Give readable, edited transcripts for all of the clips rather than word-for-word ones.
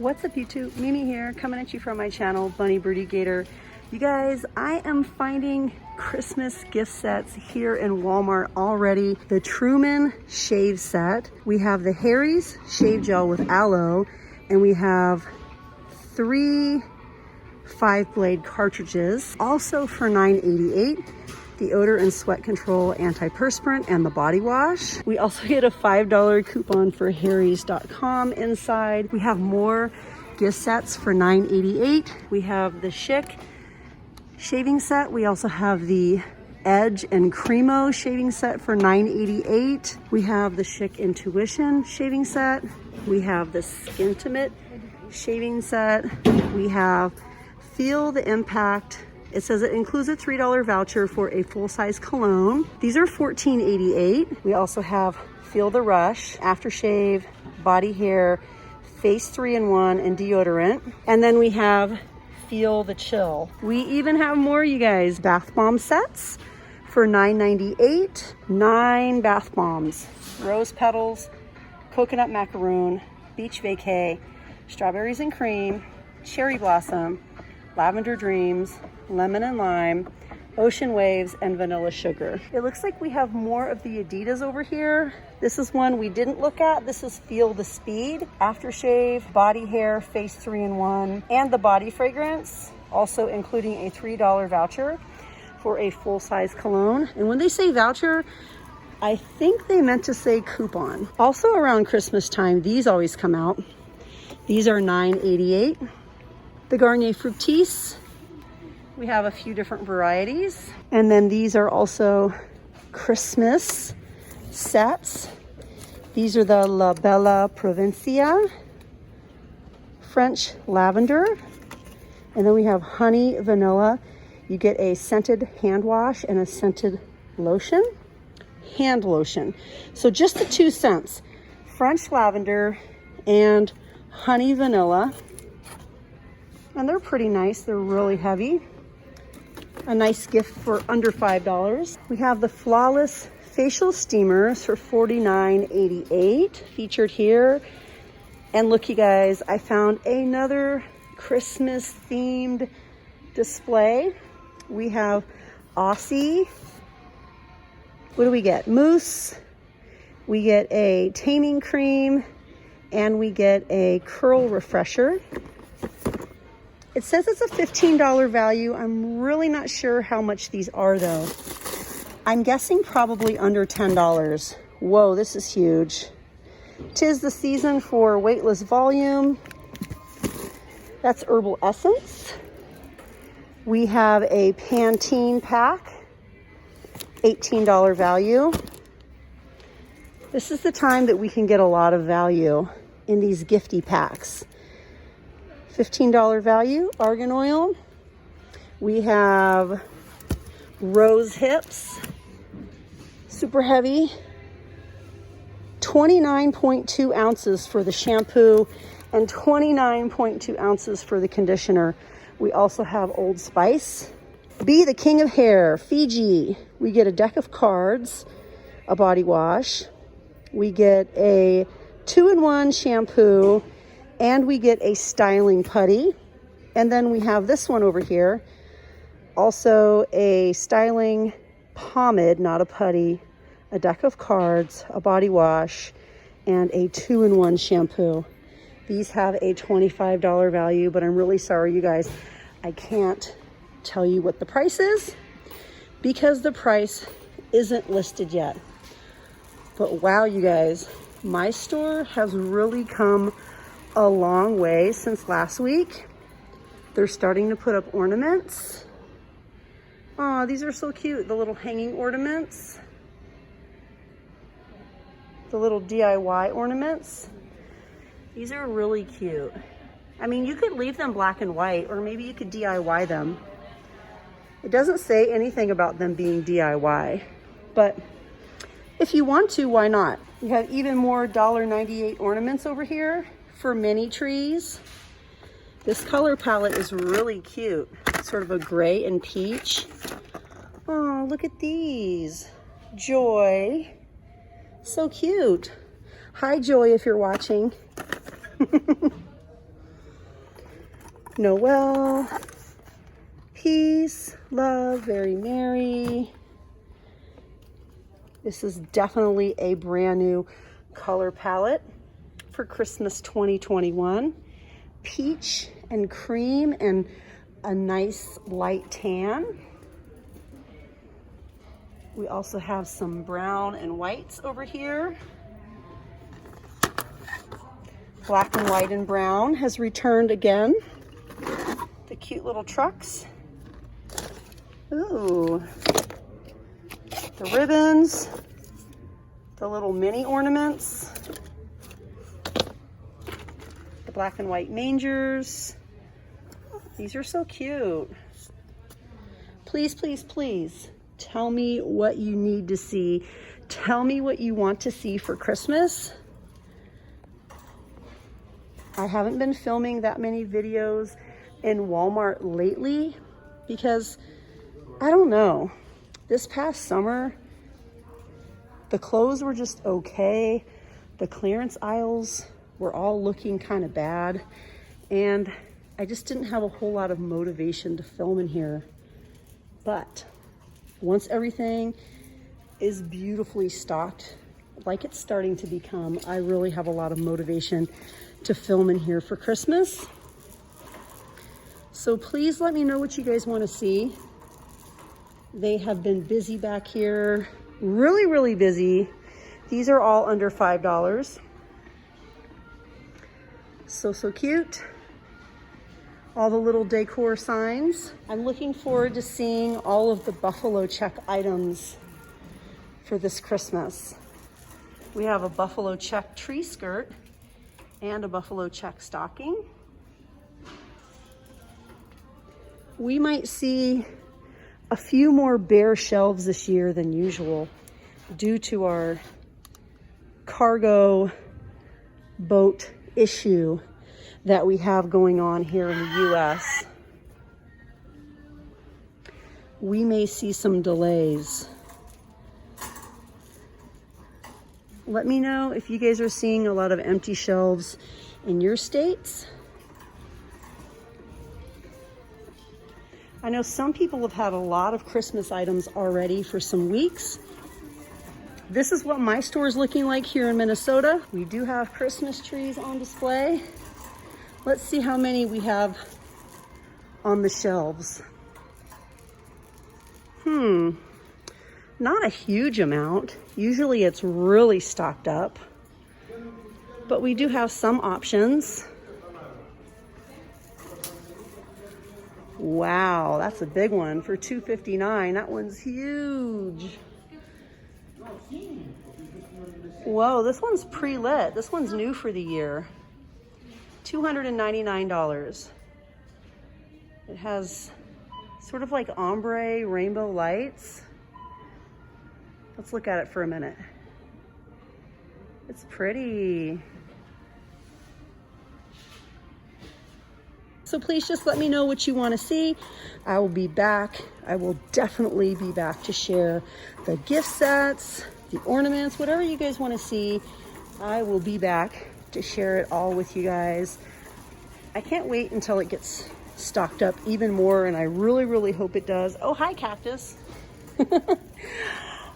What's up YouTube? Mimi here, coming at you from my channel, Bunny Birdy Gator. You guys, I am finding Christmas gift sets here in Walmart already. The Truman shave set. We have the Harry's shave gel with aloe, and we have 3 5-blade cartridges, also for $9.88. The odor and sweat control antiperspirant and the body wash. We also get a $5 coupon for harrys.com inside. We have more gift sets for $9.88. We have the Chic shaving set. We also have the Edge and Cremo shaving set for $9.88. We have the Chic Intuition shaving set. We have the Skintimate shaving set. We have Feel the Impact. It says it includes a $3 voucher for a full-size cologne. These are $14.88. We also have Feel the Rush, aftershave, body hair, face 3-in-1, and deodorant. And then we have Feel the Chill. We even have more, you guys. Bath bomb sets for $9.98. 9 bath bombs. Rose petals, coconut macaroon, beach vacay, strawberries and cream, cherry blossom, lavender dreams, lemon and lime, ocean waves, and vanilla sugar. It looks like we have more of the Adidas over here. This is one we didn't look at. This is Feel the Speed, aftershave, body hair, face 3-in-1, and the body fragrance, also including a $3 voucher for a full-size cologne. And when they say voucher, I think they meant to say coupon. Also around Christmas time, these always come out. These are $9.88. The Garnier Fructis. We have a few different varieties. And then these are also Christmas sets. These are the La Bella Provincia, French lavender. And then we have honey vanilla. You get a scented hand wash and a scented lotion. Hand lotion. So just the 2 cents. French lavender and honey vanilla. And they're pretty nice. They're really heavy. A nice gift for under $5. We have the Flawless Facial Steamers for $49.88, featured here. And look, you guys, I found another Christmas themed display. We have Aussie. What do we get? Mousse. We get a taming cream, and we get a curl refresher. It says it's a $15 value. I'm really not sure how much these are though. I'm guessing probably under $10. Whoa, this is huge. 'Tis the season for weightless volume. That's Herbal Essence. We have a Pantene pack, $18 value. This is the time that we can get a lot of value in these gifty packs. $15 value, Argan Oil. We have Rose Hips, super heavy, 29.2 ounces for the shampoo and 29.2 ounces for the conditioner. We also have Old Spice. Be the King of Hair, Fiji. We get a deck of cards, a body wash. We get a 2-in-1 shampoo, and we get a styling putty. And then we have this one over here, also a styling pomade, not a putty, a deck of cards, a body wash, and a 2-in-1 shampoo. These have a $25 value, but I'm really sorry, you guys. I can't tell you what the price is because the price isn't listed yet. But wow, you guys, my store has really come a long way since last week. They're starting to put up ornaments. Oh, these are so cute. The little hanging ornaments. The little DIY ornaments. These are really cute. I mean, you could leave them black and white, or maybe you could DIY them. It doesn't say anything about them being DIY, but if you want to, why not? You have even more $1.98 ornaments over here for mini trees. This color palette is really cute. It's sort of a gray and peach. Oh, look at these. Joy. So cute. Hi, Joy, if you're watching. Noel, peace, love, very merry. This is definitely a brand new color palette for Christmas 2021. Peach and cream and a nice light tan. We also have some brown and whites over here. Black and white and brown has returned again. The cute little trucks. Ooh. The ribbons. The little mini ornaments. The black and white mangers. These are so cute. Please, please, please tell me what you need to see. Tell me what you want to see for Christmas. I haven't been filming that many videos in Walmart lately because I don't know. This past summer, the clothes were just okay. The clearance aisles were all looking kind of bad. And I just didn't have a whole lot of motivation to film in here. But once everything is beautifully stocked, like it's starting to become, I really have a lot of motivation to film in here for Christmas. So please let me know what you guys want to see. They have been busy back here, really, really busy. These are all under $5. So cute. All the little decor signs. I'm looking forward to seeing all of the buffalo check items for this Christmas. We have a buffalo check tree skirt and a buffalo check stocking. We might see a few more bare shelves this year than usual due to our cargo boat issue that we have going on here in the US. We may see some delays. Let me know if you guys are seeing a lot of empty shelves in your states. I know some people have had a lot of Christmas items already for some weeks. This is what my store is looking like here in Minnesota. We do have Christmas trees on display. Let's see how many we have on the shelves. Not a huge amount. Usually it's really stocked up, but we do have some options. Wow, that's a big one for $2.59. That one's huge. Whoa, this one's pre-lit. This one's new for the year. $299. It has sort of like ombre rainbow lights. Let's look at it for a minute. It's pretty. So please just let me know what you want to see. I will be back. I will definitely be back to share the gift sets, the ornaments, whatever you guys want to see. I will be back to share it all with you guys. I can't wait until it gets stocked up even more, and I really, really hope it does. Oh, hi, cactus.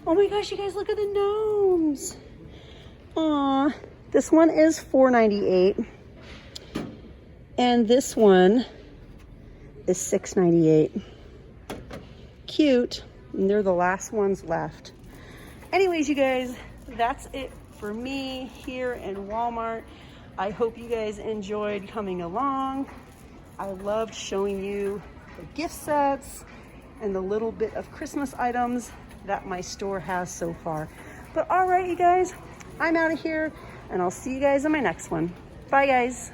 Oh my gosh, you guys, look at the gnomes. Aw, this one is $4.98. And this one is $6.98. Cute. And they're the last ones left. Anyways, you guys, that's it for me here in Walmart. I hope you guys enjoyed coming along. I loved showing you the gift sets and the little bit of Christmas items that my store has so far. But all right, you guys, I'm out of here, and I'll see you guys in my next one. Bye, guys.